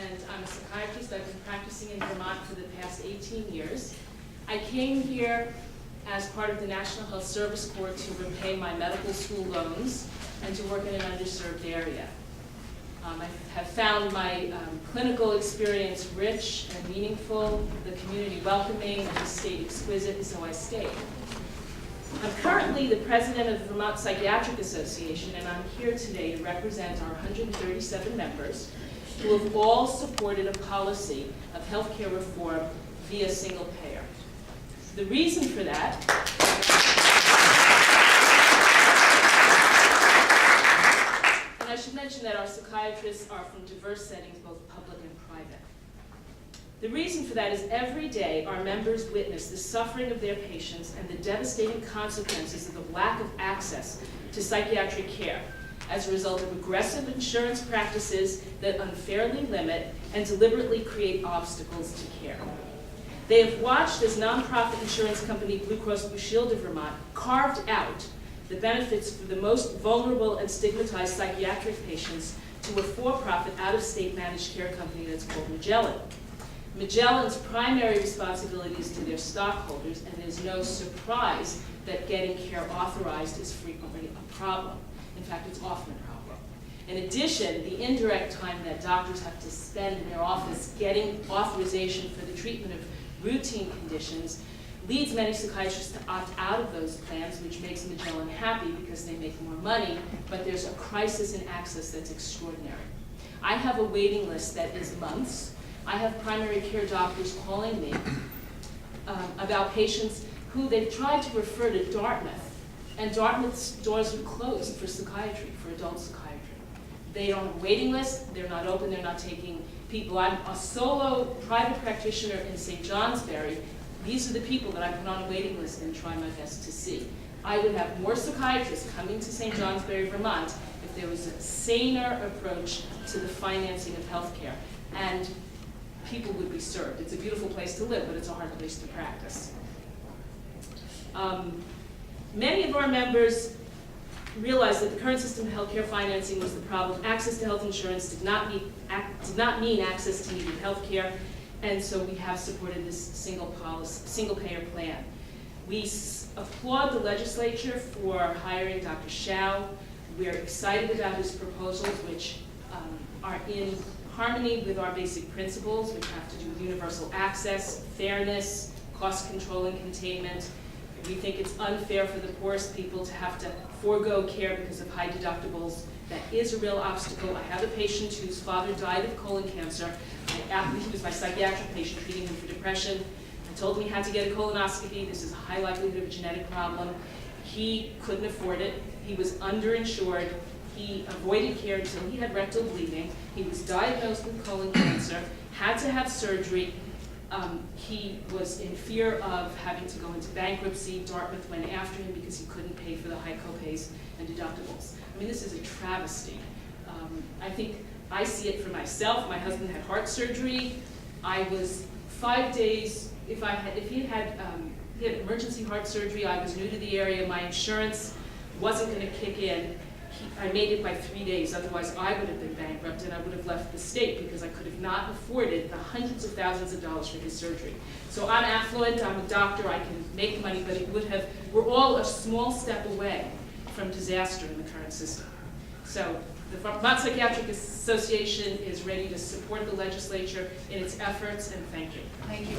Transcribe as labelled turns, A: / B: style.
A: and I'm a psychiatrist. I've been practicing in Vermont for the past 18 years. I came here as part of the National Health Service Corps to repay my medical school loans and to work in an underserved area. I have found my clinical experience rich and meaningful, the community welcoming, and the state exquisite, and so I stayed. I'm currently the president of the Vermont Psychiatric Association, and I'm here today to represent our 137 members who have all supported a policy of healthcare reform via single payer. The reason for that and I should mention that our psychiatrists are from diverse settings, both public and private. The reason for that is every day our members witness the suffering of their patients and the devastating consequences of the lack of access to psychiatric care as a result of aggressive insurance practices that unfairly limit and deliberately create obstacles to care. They have watched as nonprofit insurance company Blue Cross Blue Shield of Vermont carved out the benefits for the most vulnerable and stigmatized psychiatric patients to a for-profit, out-of-state managed care company that's called Magellan. Magellan's primary responsibility is to their stockholders, and there's no surprise that getting care authorized is frequently a problem. In fact, it's often a problem. In addition, the indirect time that doctors have to spend in their office getting authorization for the treatment of routine conditions leads many psychiatrists to opt out of those plans, which makes Magellan happy because they make more money, but there's a crisis in access that's extraordinary. I have a waiting list that is months. I have primary care doctors calling me about patients who they've tried to refer to Dartmouth, and Dartmouth's doors are closed for psychiatry, for adult psychiatry. They don't have a waiting list, they're not open, they're not taking people. I'm a solo private practitioner in St. Johnsbury. These are the people that I put on a waiting list and try my best to see. I would have more psychiatrists coming to St. Johnsbury, Vermont, if there was a saner approach to the financing of healthcare, and people would be served. It's a beautiful place to live, but it's a hard place to practice. Many of our members realized that the current system of healthcare financing was the problem. Access to health insurance did not mean access to needed healthcare, and so we have supported this single payer plan. We applaud the legislature for hiring Dr. Shao. We're excited about his proposals, which are in harmony with our basic principles, which have to do with universal access, fairness, cost control and containment. We think it's unfair for the poorest people to have to forego care because of high deductibles. That is a real obstacle. I have a patient whose father died of colon cancer. He was my psychiatric patient treating him for depression. I told him he had to get a colonoscopy. This is a high likelihood of a genetic problem. He couldn't afford it. He was underinsured. He avoided care until he had rectal bleeding. He was diagnosed with colon cancer, had to have surgery. He was in fear of having to go into bankruptcy. Dartmouth went after him because he couldn't pay for the high copays and deductibles. I mean, this is a travesty. I think I see it for myself. My husband had heart surgery. I was 5 days, if he had emergency heart surgery, I was new to the area, my insurance wasn't going to kick in. I made it by 3 days, otherwise I would have been bankrupt and I would have left the state because I could have not afforded the hundreds of thousands of dollars for his surgery. So I'm affluent, I'm a doctor, I can make money, but it would have, we're all a small step away from disaster in the current system. So the Vermont Psychiatric Association is ready to support the legislature in its efforts, and thank you.
B: Thank you.